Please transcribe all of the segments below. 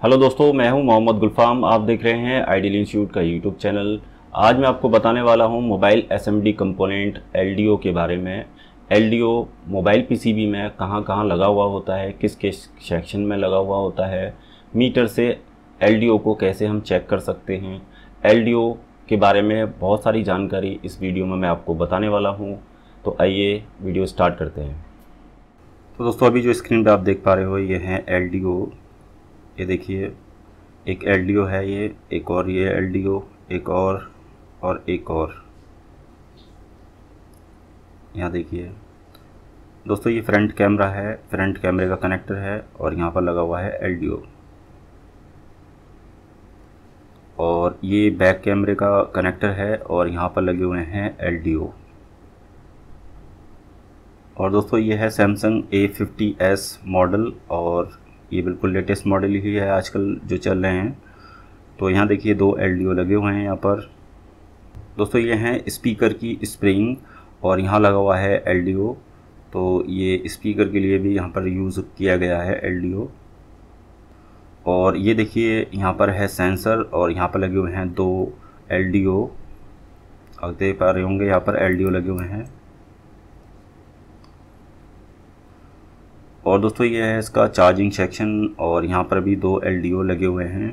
Hello दोस्तों, मैं हूं मोहम्मद गुलफाम। आप देख रहे हैं आइडियल इंस्टीट्यूट का यूट्यूब चैनल। आज मैं आपको बताने वाला हूं मोबाइल एसएमडी कंपोनेंट एलडीओ के बारे में। एलडीओ मोबाइल पीसीबी में कहां कहां लगा हुआ होता है, किस किस सेक्शन में लगा हुआ होता है, मीटर से एलडीओ को कैसे हम चेक कर सकते हैं। एलडीओ के बारे में बहुत सारी जानकारी इस वीडियो में मैं आपको बताने वाला हूँ। तो आइए वीडियो स्टार्ट करते हैं। तो दोस्तों, अभी जो स्क्रीन पर आप देख पा रहे हो ये है एलडीओ। ये देखिए, एक एलडीओ है, ये एक और, ये एलडीओ, एक और एक और। यहाँ देखिए दोस्तों, ये फ्रंट कैमरा है, फ्रंट कैमरे का कनेक्टर है और यहाँ पर लगा हुआ है एलडीओ। और ये बैक कैमरे का कनेक्टर है और यहाँ पर लगे हुए हैं एलडीओ। और दोस्तों, ये है सैमसंग A50s मॉडल और ये बिल्कुल लेटेस्ट मॉडल ही है आजकल जो चल रहे हैं। तो यहाँ देखिए दो एलडीओ लगे हुए हैं यहाँ पर। दोस्तों, ये हैं स्पीकर की स्प्रिंग और यहाँ लगा हुआ है एलडीओ। तो ये स्पीकर के लिए भी यहाँ पर यूज़ किया गया है एलडीओ। और ये देखिए यहाँ पर है सेंसर और यहाँ पर लगे हुए हैं दो एलडीओ। आप देख पा रहे होंगे यहाँ पर एलडीओ लगे हुए हैं। और दोस्तों, ये है इसका चार्जिंग सेक्शन और यहाँ पर भी दो एलडीओ लगे हुए हैं।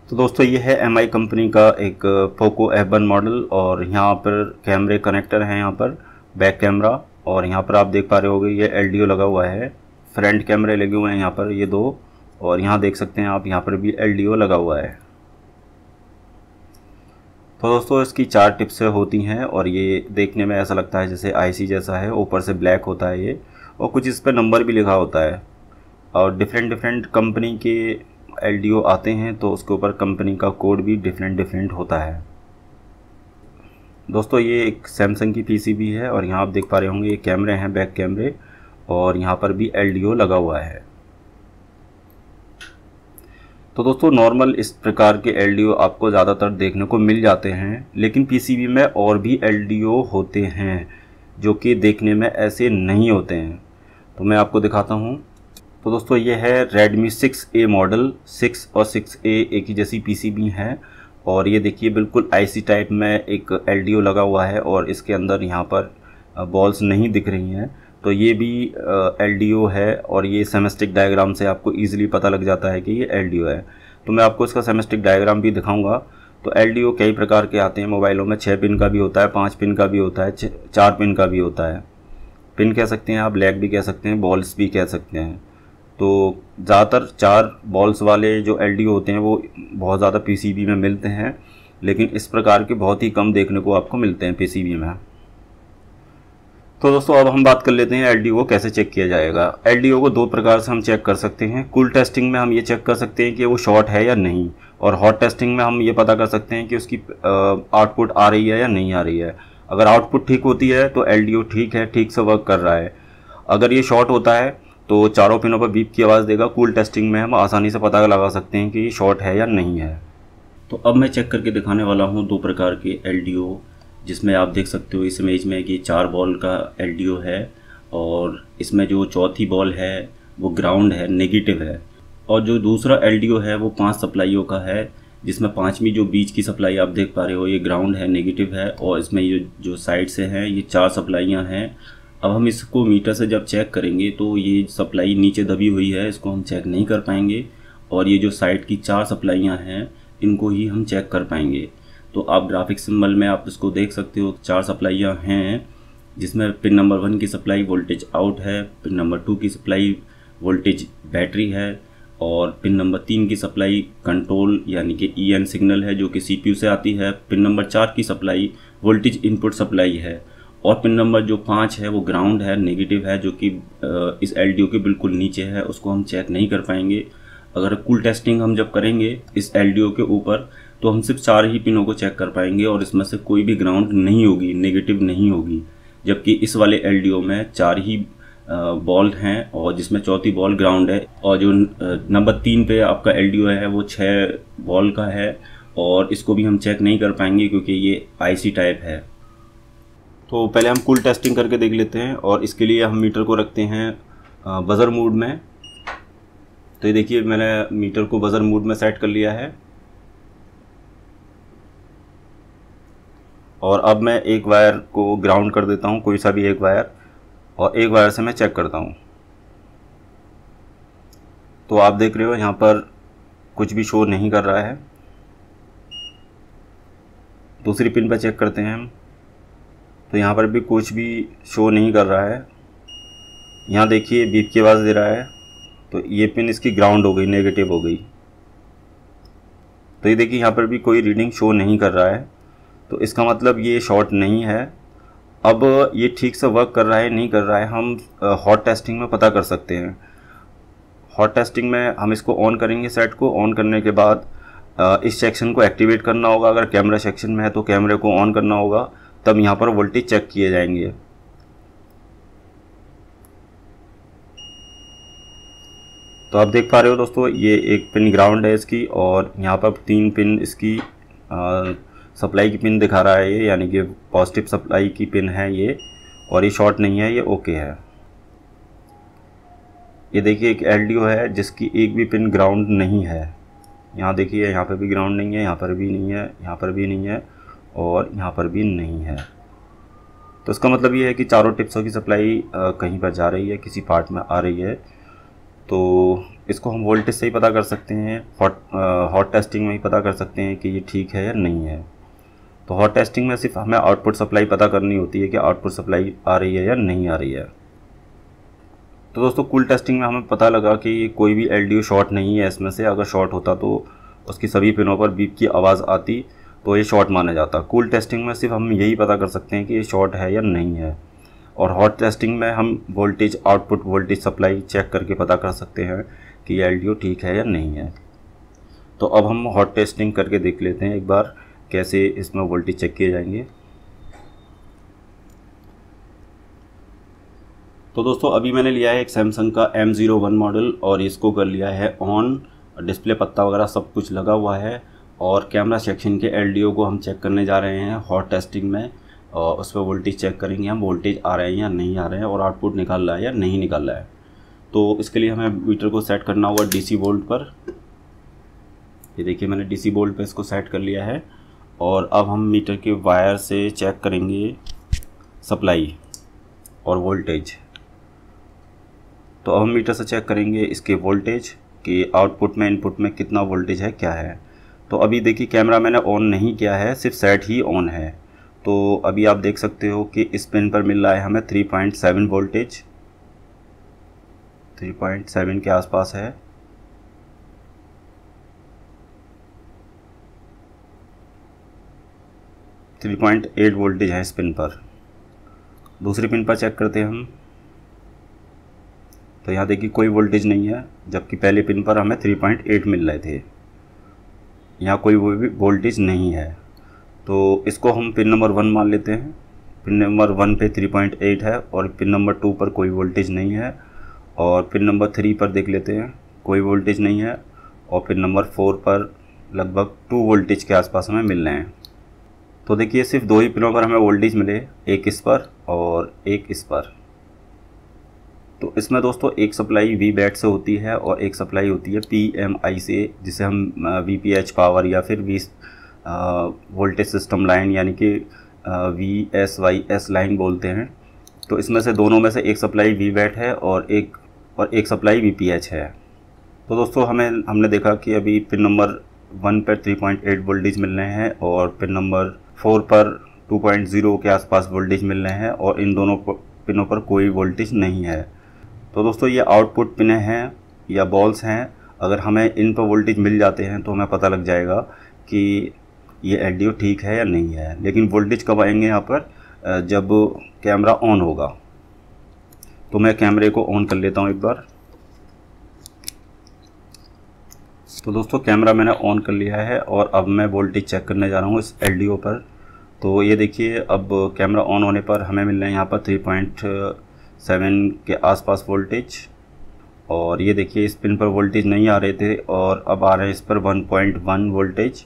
तो दोस्तों, ये है एमआई कंपनी का एक पोको F1 मॉडल और यहाँ पर कैमरे कनेक्टर हैं, यहाँ पर बैक कैमरा। और यहाँ पर आप देख पा रहे होंगे ये एलडीओ लगा हुआ है। फ्रंट कैमरे लगे हुए हैं यहाँ पर ये दो, और यहाँ देख सकते हैं आप यहाँ पर भी एलडीओ लगा हुआ है। तो दोस्तों, इसकी चार टिप्स होती हैं और ये देखने में ऐसा लगता है जैसे आईसी जैसा है, ऊपर से ब्लैक होता है ये, और कुछ इस पर नंबर भी लिखा होता है। और डिफरेंट कंपनी के एलडीओ आते हैं तो उसके ऊपर कंपनी का कोड भी डिफरेंट होता है। दोस्तों, ये एक सैमसंग की पीसीबी है और यहाँ आप देख पा रहे होंगे ये कैमरे हैं, बैक कैमरे, और यहाँ पर भी एलडीओ लगा हुआ है। तो दोस्तों, नॉर्मल इस प्रकार के एलडीओ आपको ज़्यादातर देखने को मिल जाते हैं, लेकिन पीसीबी में और भी एलडीओ होते हैं जो कि देखने में ऐसे नहीं होते हैं। तो मैं आपको दिखाता हूँ। तो दोस्तों, ये है Redmi 6A मॉडल। 6 और 6A एक ही जैसी पीसीबी है और ये देखिए बिल्कुल आईसी टाइप में एक एलडीओ लगा हुआ है और इसके अंदर यहाँ पर बॉल्स नहीं दिख रही हैं। तो ये भी एलडीओ है और ये सेमेस्टिक डायग्राम से आपको ईजिली पता लग जाता है कि ये एलडीओ है। तो मैं आपको इसका सेमेस्टिक डायग्राम भी दिखाऊंगा। तो एलडीओ कई प्रकार के आते हैं मोबाइलों में। 6 पिन का भी होता है, 5 पिन का भी होता है, 4 पिन का भी होता है। पिन कह सकते हैं आप, ब्लैक भी कह सकते हैं, बॉल्स भी कह सकते हैं। तो ज़्यादातर 4 बॉल्स वाले जो एलडीओ होते हैं वो बहुत ज़्यादा पीसीबी में मिलते हैं, लेकिन इस प्रकार के बहुत ही कम देखने को आपको मिलते हैं पीसीबी में। तो दोस्तों, अब हम बात कर लेते हैं एलडीओ को कैसे चेक किया जाएगा। एलडीओ को दो प्रकार से हम चेक कर सकते हैं। कूल टेस्टिंग में हम ये चेक कर सकते हैं कि वो शॉर्ट है या नहीं, और हॉट टेस्टिंग में हम ये पता कर सकते हैं कि उसकी आउटपुट आ रही है या नहीं आ रही है। अगर आउटपुट ठीक होती है तो एलडीओ ठीक है, ठीक से वर्क कर रहा है। अगर ये शॉर्ट होता है तो चारों पिनों पर बीप की आवाज़ देगा। कूल टेस्टिंग में हम आसानी से पता लगा सकते हैं कि ये शॉर्ट है या नहीं है। तो अब मैं चेक करके दिखाने वाला हूँ दो प्रकार के एलडीओ, जिसमें आप देख सकते हो इस इमेज में कि 4 बॉल का एलडीओ है और इसमें जो चौथी बॉल है वो ग्राउंड है, नेगेटिव है। और जो दूसरा एलडीओ है वो 5 सप्लाइयों का है, जिसमें 5वीं जो बीच की सप्लाई आप देख पा रहे हो ये ग्राउंड है, नेगेटिव है, और इसमें ये जो साइड से हैं ये 4 सप्लाइयाँ हैं। अब हम इसको मीटर से जब चेक करेंगे तो ये सप्लाई नीचे दबी हुई है, इसको हम चेक नहीं कर पाएंगे, और ये जो साइड की 4 सप्लाइयाँ हैं इनको ही हम चेक कर पाएंगे। तो आप ग्राफिक सिंबल में आप इसको देख सकते हो, 4 सप्लाइयाँ हैं, जिसमें पिन नंबर 1 की सप्लाई वोल्टेज आउट है, पिन नंबर 2 की सप्लाई वोल्टेज बैटरी है, और पिन नंबर 3 की सप्लाई कंट्रोल यानी कि EN सिग्नल है जो कि CPU से आती है। पिन नंबर 4 की सप्लाई वोल्टेज इनपुट सप्लाई है, और पिन नंबर जो 5 है वो ग्राउंड है, नेगेटिव है, जो कि इस एलडीओ के बिल्कुल नीचे है, उसको हम चेक नहीं कर पाएंगे। अगर कूल टेस्टिंग हम जब करेंगे इस एलडीओ के ऊपर तो हम सिर्फ 4 ही पिनों को चेक कर पाएंगे और इसमें से कोई भी ग्राउंड नहीं होगी, नेगेटिव नहीं होगी। जबकि इस वाले एलडीओ में 4 ही बॉल हैं और जिसमें चौथी बॉल ग्राउंड है, और जो नंबर 3 पे आपका एलडीओ है वो 6 बॉल का है और इसको भी हम चेक नहीं कर पाएंगे क्योंकि ये आईसी टाइप है। तो पहले हम कूल टेस्टिंग करके देख लेते हैं, और इसके लिए हम मीटर को रखते हैं बज़र मोड में। तो ये देखिए मैंने मीटर को बज़र मोड में सेट कर लिया है, और अब मैं एक वायर को ग्राउंड कर देता हूँ, कोई सा भी एक वायर, और एक वायर से मैं चेक करता हूँ। तो आप देख रहे हो यहाँ पर कुछ भी शो नहीं कर रहा है। दूसरी पिन पर चेक करते हैं हम, तो यहाँ पर भी कुछ भी शो नहीं कर रहा है। यहाँ देखिए बीप की आवाज़ दे रहा है, तो ये पिन इसकी ग्राउंड हो गई, नेगेटिव हो गई। तो ये देखिए यहाँ पर भी कोई रीडिंग शो नहीं कर रहा है, तो इसका मतलब ये शॉर्ट नहीं है। अब ये ठीक से वर्क कर रहा है नहीं कर रहा है हम हॉट टेस्टिंग में पता कर सकते हैं। हॉट टेस्टिंग में हम इसको ऑन करेंगे, सेट को ऑन करने के बाद इस सेक्शन को एक्टिवेट करना होगा। अगर कैमरा सेक्शन में है तो कैमरे को ऑन करना होगा, तब यहाँ पर वोल्टेज चेक किए जाएंगे। तो आप देख पा रहे हो दोस्तों, ये एक पिन ग्राउंड है इसकी, और यहाँ पर 3 पिन इसकी सप्लाई की पिन दिखा रहा है ये, यानी कि पॉजिटिव सप्लाई की पिन है ये, और ये शॉर्ट नहीं है, ये ओके है। ये देखिए एक एलडीओ है जिसकी एक भी पिन ग्राउंड नहीं है। यहाँ देखिए यहाँ पर भी ग्राउंड नहीं है, यहाँ पर भी नहीं है, यहाँ पर भी नहीं है, और यहाँ पर भी नहीं है। तो इसका मतलब ये है कि चारों टिप्सों की सप्लाई कहीं पर जा रही है, किसी पार्ट में आ रही है। तो इसको हम वोल्टेज से ही पता कर सकते हैं, हॉट टेस्टिंग में ही पता कर सकते हैं कि ये ठीक है या नहीं है। तो हॉट टेस्टिंग में सिर्फ हमें आउटपुट सप्लाई पता करनी होती है कि आउटपुट सप्लाई आ रही है या नहीं आ रही है। तो दोस्तों कूल टेस्टिंग में हमें पता लगा कि कोई भी एलडीओ शॉर्ट नहीं है इसमें से। अगर शॉर्ट होता तो उसकी सभी पिनों पर बीप की आवाज़ आती, तो ये शॉर्ट माना जाता। कूल टेस्टिंग में सिर्फ हम यही पता कर सकते हैं कि ये शॉर्ट है या नहीं है। और हॉट टेस्टिंग में हम voltage, output voltage supply check करके पता कर सकते हैं कि ये एलडीओ ठीक है या नहीं है। तो अब हम हॉट टेस्टिंग करके देख लेते हैं एक बार कैसे इसमें वोल्टेज चेक किए जाएंगे। तो दोस्तों अभी मैंने लिया है एक सैमसंग का M01 मॉडल, और इसको कर लिया है ऑन। डिस्प्ले पत्ता वगैरह सब कुछ लगा हुआ है, और कैमरा सेक्शन के एलडीओ को हम चेक करने जा रहे हैं हॉट टेस्टिंग में। और उस पर वोल्टेज चेक करेंगे हम, वोल्टेज आ रहे हैं या नहीं आ रहे हैं, और आउटपुट निकाल रहा है या नहीं निकाल रहा है। तो इसके लिए हमें मीटर को सेट करना होगा डीसी वोल्ट पर। ये देखिए मैंने डीसी वोल्ट पर इसको सेट कर लिया है, और अब हम मीटर के वायर से चेक करेंगे सप्लाई और वोल्टेज। तो अब हम मीटर से चेक करेंगे इसके वोल्टेज कि आउटपुट में, इनपुट में कितना वोल्टेज है, क्या है। तो अभी देखिए कैमरा मैंने ऑन नहीं किया है, सिर्फ सेट ही ऑन है। तो अभी आप देख सकते हो कि इस पिन पर मिल रहा है हमें 3.7 वोल्टेज, 3.7 के आसपास है। थ्री 3.8 वोल्टेज है इस पिन पर। दूसरी पिन पर चेक करते हैं हम, तो यहाँ देखिए कोई वोल्टेज नहीं है, जबकि पहले पिन पर हमें 3.8 मिल रहे थे। यहाँ कोई भी वोल्टेज नहीं है, तो इसको हम पिन नंबर 1 मान लेते हैं। पिन नंबर 1 पे 3.8 है, और पिन नंबर 2 पर कोई वोल्टेज नहीं है। और पिन नंबर 3 पर देख लेते हैं, कोई वोल्टेज नहीं है। और पिन नंबर 4 पर लगभग 2 वोल्टेज के आसपास हमें मिल रहे हैं। तो देखिए सिर्फ 2 ही पिनों पर हमें वोल्टेज मिले, एक इस पर और एक इस पर। तो इसमें दोस्तों एक सप्लाई वी बैट से होती है, और एक सप्लाई होती है PMI से, जिसे हम VPH पावर या फिर वोल्टेज सिस्टम लाइन यानी कि VSYS लाइन बोलते हैं। तो इसमें से दोनों में से एक सप्लाई वी बैट है, और एक सप्लाई VPH है। तो दोस्तों हमने देखा कि अभी पिन नंबर 1 पर 3.8 वोल्टेज मिल रहे हैं, और पिन नंबर 4 पर 2.0 के आसपास वोल्टेज मिल रहे हैं, और इन दोनों पिनों पर कोई वोल्टेज नहीं है। तो दोस्तों ये आउटपुट पिनें हैं या बॉल्स हैं। अगर हमें इन पर वोल्टेज मिल जाते हैं तो हमें पता लग जाएगा कि ये एलडीओ ठीक है या नहीं है। लेकिन वोल्टेज कब आएंगे यहाँ पर, जब कैमरा ऑन होगा। तो मैं कैमरे को ऑन कर लेता हूँ एक बार। तो दोस्तों कैमरा मैंने ऑन कर लिया है, और अब मैं वोल्टेज चेक करने जा रहा हूँ इस एलडीओ पर। तो ये देखिए अब कैमरा ऑन होने पर हमें मिल रहे हैं यहाँ पर 3.7 के आसपास वोल्टेज। और ये देखिए इस पिन पर वोल्टेज नहीं आ रहे थे, और अब आ रहे हैं इस पर 1.1 वोल्टेज।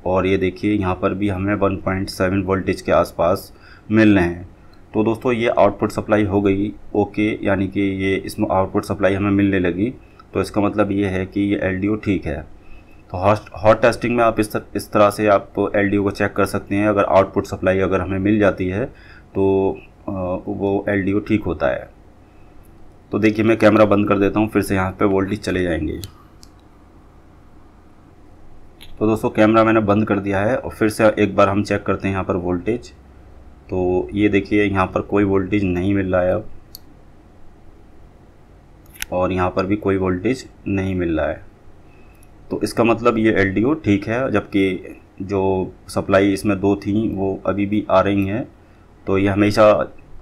और ये देखिए यहाँ पर भी हमें 1.7 वोल्टेज के आसपास मिल रहे हैं। तो दोस्तों ये आउटपुट सप्लाई हो गई ओके, यानी कि ये इसमें आउटपुट सप्लाई हमें मिलने लगी, तो इसका मतलब ये है कि ये एलडीओ ठीक है। तो हॉट टेस्टिंग में आप इस तरह से आप एलडीओ को चेक कर सकते हैं। अगर आउटपुट सप्लाई अगर हमें मिल जाती है तो वो एलडीओ ठीक होता है। तो देखिए मैं कैमरा बंद कर देता हूँ, फिर से यहाँ पे वोल्टेज चले जाएंगे। तो दोस्तों कैमरा मैंने बंद कर दिया है और फिर से एक बार हम चेक करते हैं यहाँ पर वोल्टेज। तो ये देखिए यहाँ पर कोई वोल्टेज नहीं मिल रहा है अब, और यहाँ पर भी कोई वोल्टेज नहीं मिल रहा है। तो इसका मतलब ये एलडीओ ठीक है, जबकि जो सप्लाई इसमें दो थी वो अभी भी आ रही हैं। तो ये हमेशा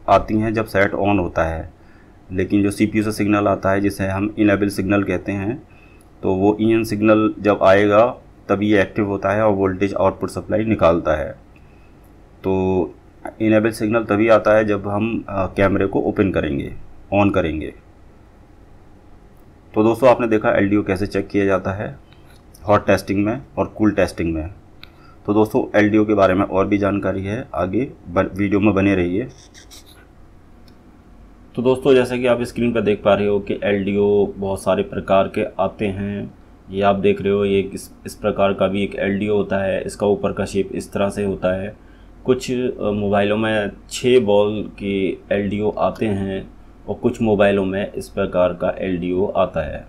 आती हैं जब सेट ऑन होता है, लेकिन जो सीपीयू से सिग्नल आता है जिसे हम इनेबल सिग्नल कहते हैं, तो वो ईएन सिग्नल जब आएगा तभी ये एक्टिव होता है और वोल्टेज आउटपुट सप्लाई निकालता है। तो इनेबल सिग्नल तभी आता है जब हम कैमरे को ओपन करेंगे, ऑन करेंगे। तो दोस्तों आपने देखा एलडीओ कैसे चेक किया जाता है हॉट टेस्टिंग में और कूल टेस्टिंग में। तो दोस्तों एलडीओ के बारे में और भी जानकारी है, आगे वीडियो में बने रहिए। तो दोस्तों जैसे कि आप स्क्रीन पर देख पा रहे हो कि एलडीओ बहुत सारे प्रकार के आते हैं। ये आप देख रहे हो, ये इस प्रकार का भी एक एलडीओ होता है। इसका ऊपर का शेप इस तरह से होता है। कुछ मोबाइलों में 6 बॉल के एलडीओ आते हैं और कुछ मोबाइलों में इस प्रकार का एलडीओ आता है।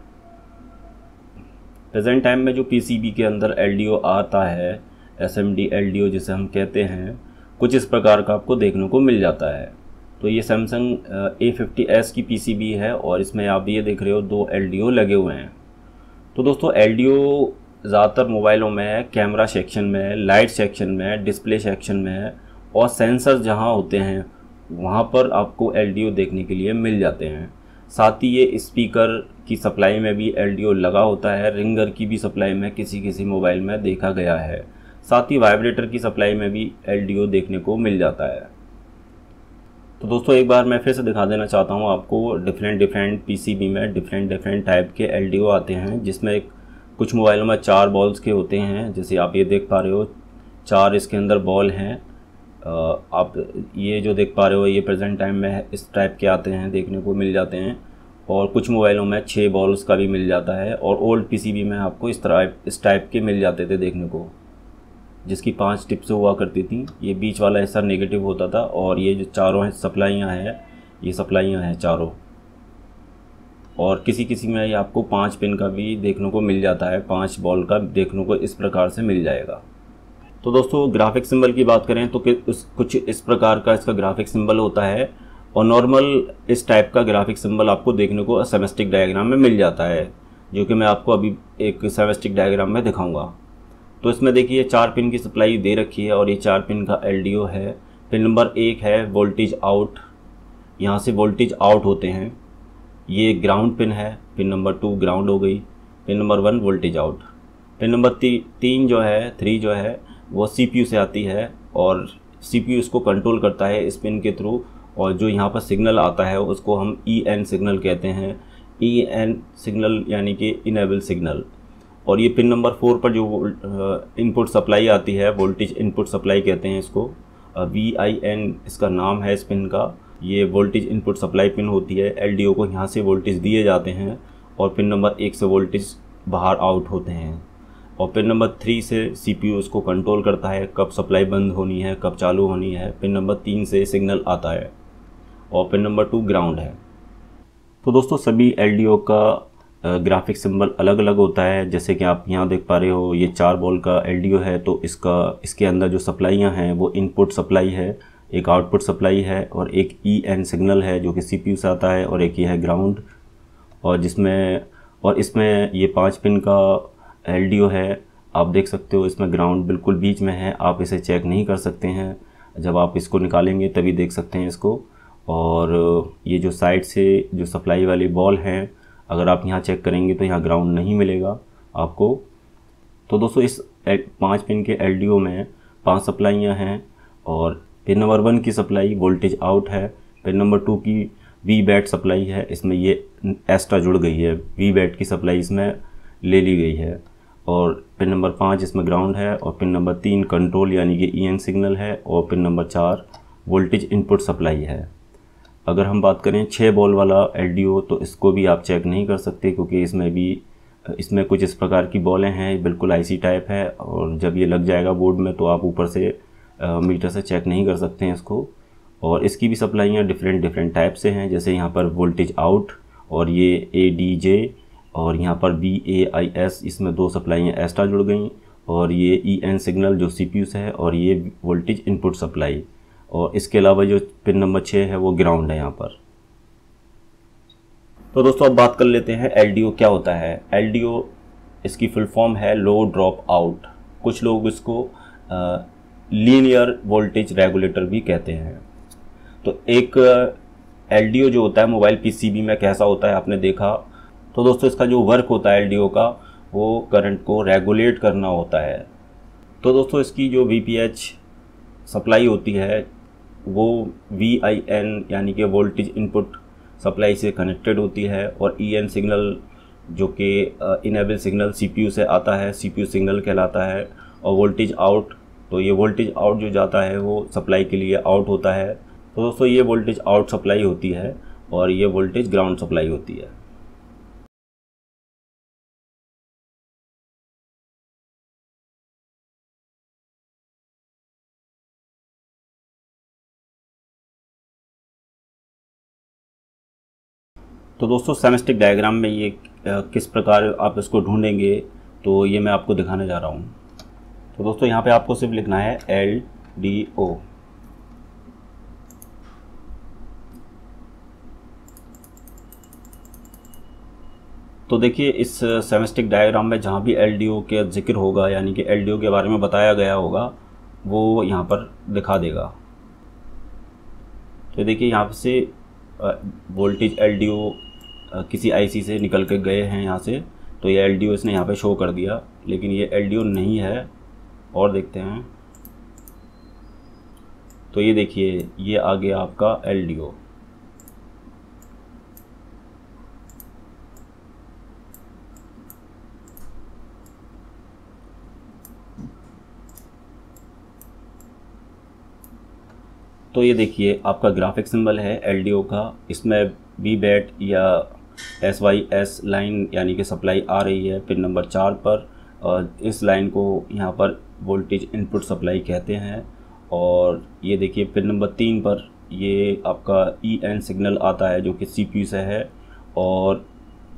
प्रेजेंट टाइम में जो पीसीबी के अंदर एलडीओ आता है, एसएमडी एलडीओ जिसे हम कहते हैं, कुछ इस प्रकार का आपको देखने को मिल जाता है। तो ये सैमसंग A50s की पीसीबी है और इसमें आप ये देख रहे हो 2 एलडीओ लगे हुए हैं। तो दोस्तों एलडीओ ज़्यादातर मोबाइलों में कैमरा सेक्शन में, लाइट सेक्शन में, डिस्प्ले सेक्शन में और सेंसर जहां होते हैं वहां पर आपको एलडीओ देखने के लिए मिल जाते हैं। साथ ही ये स्पीकर की सप्लाई में भी एलडीओ लगा होता है। रिंगर की भी सप्लाई में किसी मोबाइल में देखा गया है। साथ ही वाइब्रेटर की सप्लाई में भी एलडीओ देखने को मिल जाता है। तो दोस्तों एक बार मैं फिर से दिखा देना चाहता हूँ आपको, डिफरेंट पीसीबी में डिफरेंट टाइप के एलडीओ आते हैं, जिसमें कुछ मोबाइलों में 4 बॉल्स के होते हैं। जैसे आप ये देख पा रहे हो 4 इसके अंदर बॉल हैं। आप ये जो देख पा रहे हो ये प्रेजेंट टाइम में इस टाइप के आते हैं, देखने को मिल जाते हैं। और कुछ मोबाइलों में 6 बॉल्स का भी मिल जाता है। और ओल्ड पीसीबी में आपको इस टाइप के मिल जाते थे देखने को, जिसकी 5 टिप्स हुआ करती थी। ये बीच वाला हिस्सा नेगेटिव होता था और ये जो चारों सप्लाइयाँ हैं, ये सप्लाइयाँ हैं चारों। और किसी में ये आपको 5 पिन का भी देखने को मिल जाता है, 5 बॉल का देखने को इस प्रकार से मिल जाएगा। तो दोस्तों ग्राफिक सिंबल की बात करें तो कुछ इस प्रकार का इसका ग्राफिक सिंबल होता है। और नॉर्मल इस टाइप का ग्राफिक सिंबल आपको देखने को सेमेस्टिक डायग्राम में मिल जाता है, जो कि मैं आपको अभी एक सेमेस्टिक डायग्राम में दिखाऊंगा। तो इसमें देखिए 4 पिन की सप्लाई दे रखी है और ये 4 पिन का एलडीओ है। पिन नंबर 1 है वोल्टेज आउट, यहाँ से वोल्टेज आउट होते हैं। ये ग्राउंड पिन है। पिन नंबर 2 ग्राउंड हो गई। Pin number 1 voltage out. Pin number 3 जो है वो सीपीयू से आती है और सीपीयू इसको कंट्रोल करता है इस पिन के थ्रू। और जो यहाँ पर सिग्नल आता है उसको हम EN सिग्नल कहते हैं। EN सिग्नल यानी कि इनेबल सिग्नल। और ये पिन नंबर 4 पर जो इनपुट सप्लाई आती है, वोल्टेज इनपुट सप्लाई कहते हैं इसको, VIN इसका नाम है इस पिन का। ये वोल्टेज इनपुट सप्लाई पिन होती है। एलडीओ को यहाँ से वोल्टेज दिए जाते हैं और पिन नंबर 1 से वोल्टेज बाहर आउट होते हैं। और पिन नंबर 3 से सीपीयू उसको कंट्रोल करता है, कब सप्लाई बंद होनी है, कब चालू होनी है। पिन नंबर 3 से सिग्नल आता है और पिन नंबर 2 ग्राउंड है। तो दोस्तों सभी एलडीओ का ग्राफिक सिंबल अलग अलग होता है। जैसे कि आप यहाँ देख पा रहे हो ये 4 बॉल का एलडीओ है। तो इसके अंदर जो सप्लाइयाँ हैं वो इनपुट सप्लाई है, एक आउटपुट सप्लाई है और एक EN सिग्नल है जो कि सीपीयू से आता है, और एक ये है ग्राउंड। और इसमें ये 5 पिन का एलडीओ है। आप देख सकते हो इसमें ग्राउंड बिल्कुल बीच में है। आप इसे चेक नहीं कर सकते हैं, जब आप इसको निकालेंगे तभी देख सकते हैं इसको। और ये जो साइड से जो सप्लाई वाली बॉल हैं, अगर आप यहाँ चेक करेंगे तो यहाँ ग्राउंड नहीं मिलेगा आपको। तो दोस्तों इस 5 पिन के एलडीओ में 5 सप्लाइयाँ हैं। और पिन नंबर 1 की सप्लाई वोल्टेज आउट है। पिन नंबर 2 की VBAT सप्लाई है, इसमें ये एक्स्ट्रा जुड़ गई है, VBAT की सप्लाई इसमें ले ली गई है। और पिन नंबर 5 इसमें ग्राउंड है। और पिन नंबर 3 कंट्रोल यानी कि EN सिग्नल है। और pin number 4 voltage input supply है। अगर हम बात करें 6 बॉल वाला LDO तो इसको भी आप चेक नहीं कर सकते, क्योंकि इसमें कुछ इस प्रकार की बॉलें हैं, बिल्कुल IC टाइप है, और जब ये लग जाएगा बोर्ड में तो आप ऊपर से मीटर से चेक नहीं कर सकते हैं इसको। और इसकी भी सप्लाइयाँ डिफरेंट टाइप से हैं, जैसे यहाँ पर वोल्टेज आउट और ये ADJ और यहाँ पर BAIS, इसमें 2 सप्लाइयाँ एक्स्ट्रा जुड़ गई, और ये EN सिग्नल जो CPU से है, और ये वोल्टेज इनपुट सप्लाई, और इसके अलावा जो पिन नंबर 6 है वो ग्राउंड है यहाँ पर। तो दोस्तों अब बात कर लेते हैं LDO क्या होता है। LDO इसकी फुल फॉर्म है लो ड्रॉप आउट, कुछ लोग इसको लीनियर वोल्टेज रेगुलेटर भी कहते हैं। तो एक LDO जो होता है मोबाइल PCB में कैसा होता है आपने देखा। तो दोस्तों इसका जो वर्क होता है LDO का, वो करंट को रेगुलेट करना होता है। तो दोस्तों इसकी जो VPH सप्लाई होती है वो VIN यानी कि वोल्टेज इनपुट सप्लाई से कनेक्टेड होती है, और EN सिग्नल जो कि इनेबल सिग्नल CPU से आता है, CPU सिग्नल कहलाता है। और वोल्टेज आउट, तो ये वोल्टेज आउट जो जाता है वो सप्लाई के लिए आउट होता है। तो दोस्तों ये वोल्टेज आउट सप्लाई होती है, और ये वोल्टेज ग्राउंड सप्लाई होती है। तो दोस्तों सेमेस्टिक डायग्राम में ये किस प्रकार आप इसको ढूंढेंगे, तो ये मैं आपको दिखाने जा रहा हूँ। तो दोस्तों यहाँ पे आपको सिर्फ लिखना है LDO। तो देखिए इस सेमेस्टिक डायग्राम में जहाँ भी LDO के जिक्र होगा, यानी कि LDO के बारे में बताया गया होगा, वो यहाँ पर दिखा देगा। तो देखिए यहाँ से वोल्टेज LDO किसी IC से निकल के गए हैं यहाँ से, तो ये LDO इसने यहाँ पे शो कर दिया, लेकिन ये LDO नहीं है। और देखते हैं, तो ये देखिए ये आ गया आपका LDO। तो ये देखिए आपका ग्राफिक सिंबल है LDO का, इसमें VBAT या SYS लाइन यानी कि सप्लाई आ रही है पिन नंबर 4 पर, और इस लाइन को यहाँ पर वोल्टेज इनपुट सप्लाई कहते हैं। और ये देखिए पिन नंबर 3 पर ये आपका EN सिग्नल आता है जो कि CPU से है, और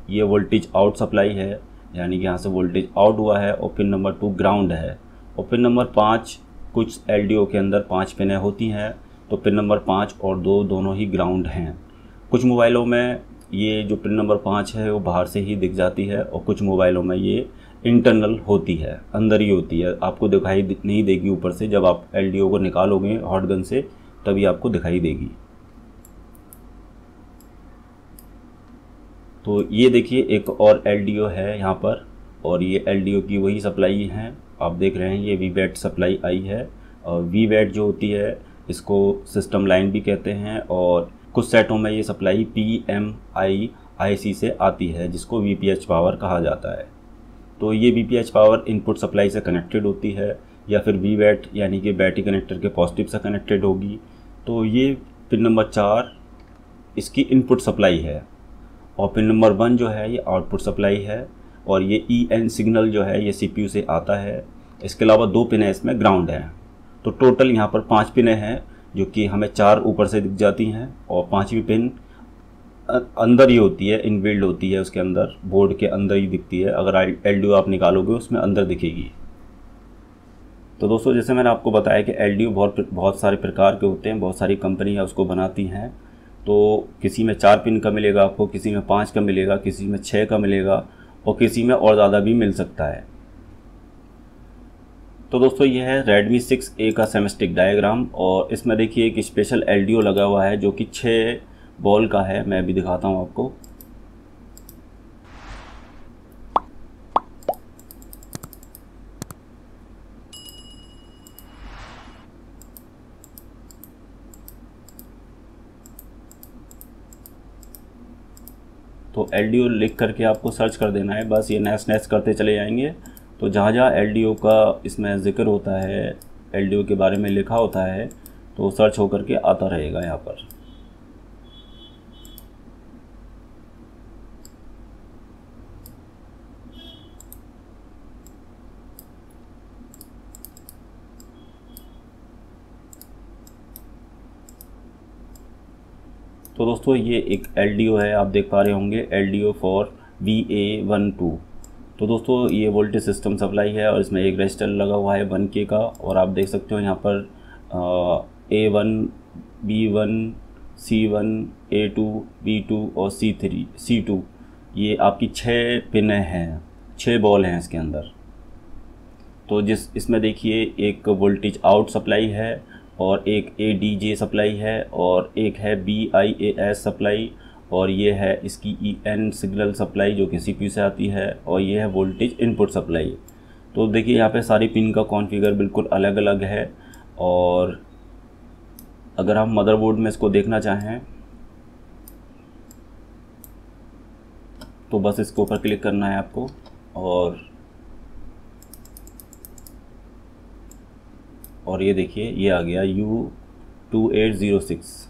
ये वोल्टेज आउट सप्लाई है, यानी कि यहाँ से वोल्टेज आउट हुआ है। और पिन नंबर 2 ग्राउंड है, और पिन नंबर 5, कुछ LDO के अंदर 5 पिनें होती हैं, तो पिन नंबर 5 और 2 दोनों ही ग्राउंड हैं। कुछ मोबाइलों में ये जो पिन नंबर 5 है वो बाहर से ही दिख जाती है, और कुछ मोबाइलों में ये इंटरनल होती है, अंदर ही होती है, आपको दिखाई नहीं देगी ऊपर से। जब आप LDO को निकालोगे हॉट गन से तभी आपको दिखाई देगी। तो ये देखिए एक और LDO है यहाँ पर, और ये LDO की वही सप्लाई है, आप देख रहे हैं ये VBAT सप्लाई आई है। और VBAT जो होती है इसको सिस्टम लाइन भी कहते हैं, और कुछ सेटों में ये सप्लाई PMI IC से आती है, जिसको VPH पावर कहा जाता है। तो ये VPH पावर इनपुट सप्लाई से कनेक्टेड होती है, या फिर VBAT यानी कि बैटरी कनेक्टर के पॉजिटिव से कनेक्टेड होगी। तो ये पिन नंबर 4 इसकी इनपुट सप्लाई है, और पिन नंबर 1 जो है ये आउटपुट सप्लाई है, और ये EN सिग्नल जो है ये CPU से आता है। इसके अलावा 2 पिनें इसमें ग्राउंड हैं। तो टोटल यहाँ पर 5 पिनें हैं, जो कि हमें 4 ऊपर से दिख जाती हैं, और 5वीं पिन अंदर ही होती है, इनबिल्ड होती है, उसके अंदर बोर्ड के अंदर ही दिखती है। अगर LDO आप निकालोगे उसमें अंदर दिखेगी। तो दोस्तों जैसे मैंने आपको बताया कि LDO बहुत सारे प्रकार के होते हैं, बहुत सारी कंपनियां उसको बनाती हैं। तो किसी में 4 पिन का मिलेगा आपको, किसी में 5 का मिलेगा, किसी में 6 का मिलेगा, और किसी में और ज़्यादा भी मिल सकता है। तो दोस्तों ये है Redmi 6A का सेमेस्टिक डायग्राम, और इसमें देखिए एक स्पेशल LDO लगा हुआ है जो कि 6 बॉल का है। मैं भी दिखाता हूँ आपको। तो LDO लिख करके आपको सर्च कर देना है, बस ये नेक्स्ट करते चले जाएंगे। तो जहाँ जहाँ LDO का इसमें ज़िक्र होता है, LDO के बारे में लिखा होता है, तो सर्च होकर के आता रहेगा यहाँ पर। तो दोस्तों ये एक LDO है, आप देख पा रहे होंगे LDO फॉर VA12। तो दोस्तों ये वोल्टेज सिस्टम सप्लाई है और इसमें एक रजिस्टर लगा हुआ है 1K का, और आप देख सकते हो यहाँ पर A1, B1, C1, A2, B2 और C2 ये आपकी 6 पिन हैं, 6 बॉल हैं इसके अंदर। तो इसमें देखिए एक वोल्टेज आउट सप्लाई है और एक ADJ सप्लाई है और एक है BIAS सप्लाई, और ये है इसकी EN सिग्नल सप्लाई जो कि CPU से आती है, और ये है वोल्टेज इनपुट सप्लाई। तो देखिए यहाँ पे सारी पिन का कॉन्फ़िगर बिल्कुल अलग अलग है। और अगर हम मदरबोर्ड में इसको देखना चाहें तो बस इसके ऊपर क्लिक करना है आपको, और ये देखिए ये आ गया U2806।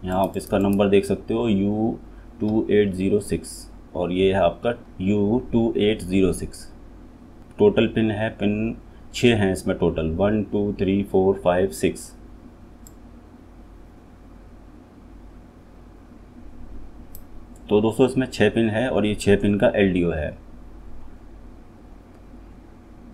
यहाँ आप इसका नंबर देख सकते हो U2806, और ये है आपका U2806। टोटल पिन है, पिन 6 हैं इसमें टोटल, 1 2 3 4 5 6। तो दोस्तों इसमें 6 पिन है और ये 6 पिन का LDO है।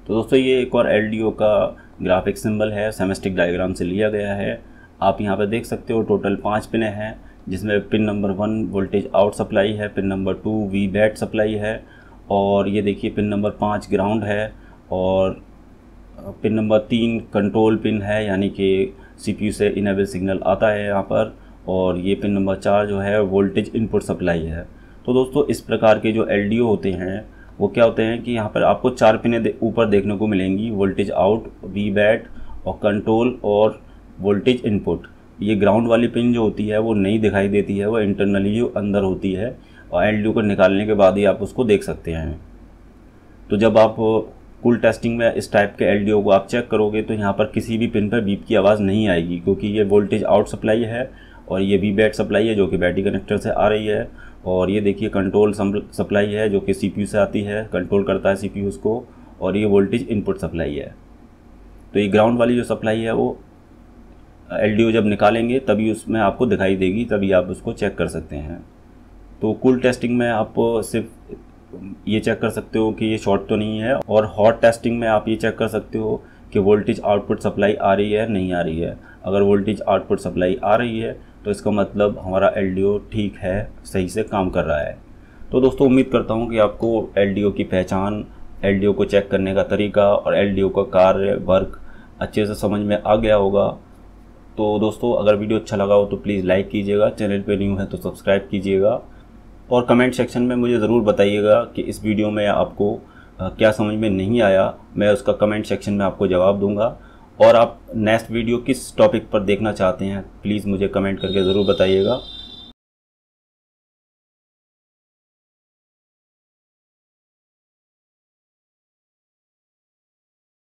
तो दोस्तों ये एक और LDO का ग्राफिक सिंबल है, सेमेस्टिक डायग्राम से लिया गया है। आप यहाँ पे देख सकते हो टोटल 5 पिन हैं, जिसमें pin number 1 voltage out supply है, पिन नंबर 2 VBAT सप्लाई है, और ये देखिए पिन नंबर 5 ग्राउंड है, और पिन नंबर 3 कंट्रोल पिन है, यानी कि CPU से इनेबल सिग्नल आता है यहाँ पर, और ये पिन नंबर 4 जो है वोल्टेज इनपुट सप्लाई है। तो दोस्तों इस प्रकार के जो LDO होते हैं वो क्या होते हैं कि यहाँ पर आपको 4 पिनें ऊपर देखने को मिलेंगी, वोल्टेज आउट, VBAT और कंट्रोल और वोल्टेज इनपुट। ये ग्राउंड वाली पिन जो होती है वो नहीं दिखाई देती है, वो इंटरनली जो अंदर होती है, और LDO को निकालने के बाद ही आप उसको देख सकते हैं। तो जब आप कूल टेस्टिंग में इस टाइप के LDO को आप चेक करोगे तो यहाँ पर किसी भी पिन पर बीप की आवाज़ नहीं आएगी, क्योंकि ये वोल्टेज आउट सप्लाई है और ये VBAT सप्लाई है जो कि बैटरी कनेक्टर से आ रही है, और ये देखिए कंट्रोल सप्लाई है जो कि CPU से आती है, कंट्रोल करता है CPU उसको, और ये वोल्टेज इनपुट सप्लाई है। तो ये ग्राउंड वाली जो सप्लाई है वो LDO जब निकालेंगे तभी उसमें आपको दिखाई देगी, तभी आप उसको चेक कर सकते हैं। तो कूल टेस्टिंग में आप सिर्फ ये चेक कर सकते हो कि ये शॉर्ट तो नहीं है, और हॉट टेस्टिंग में आप ये चेक कर सकते हो कि वोल्टेज आउटपुट सप्लाई आ रही है नहीं आ रही है। अगर वोल्टेज आउटपुट सप्लाई आ रही है तो इसका मतलब हमारा LDO ठीक है, सही से काम कर रहा है। तो दोस्तों उम्मीद करता हूँ कि आपको LDO की पहचान, LDO को चेक करने का तरीका और LDO का कार्य वर्क अच्छे से समझ में आ गया होगा। तो दोस्तों अगर वीडियो अच्छा लगा हो तो प्लीज़ लाइक कीजिएगा, चैनल पे न्यू है तो सब्सक्राइब कीजिएगा, और कमेंट सेक्शन में मुझे ज़रूर बताइएगा कि इस वीडियो में आपको क्या समझ में नहीं आया। मैं उसका कमेंट सेक्शन में आपको जवाब दूंगा, और आप नेक्स्ट वीडियो किस टॉपिक पर देखना चाहते हैं प्लीज़ मुझे कमेंट करके ज़रूर बताइएगा।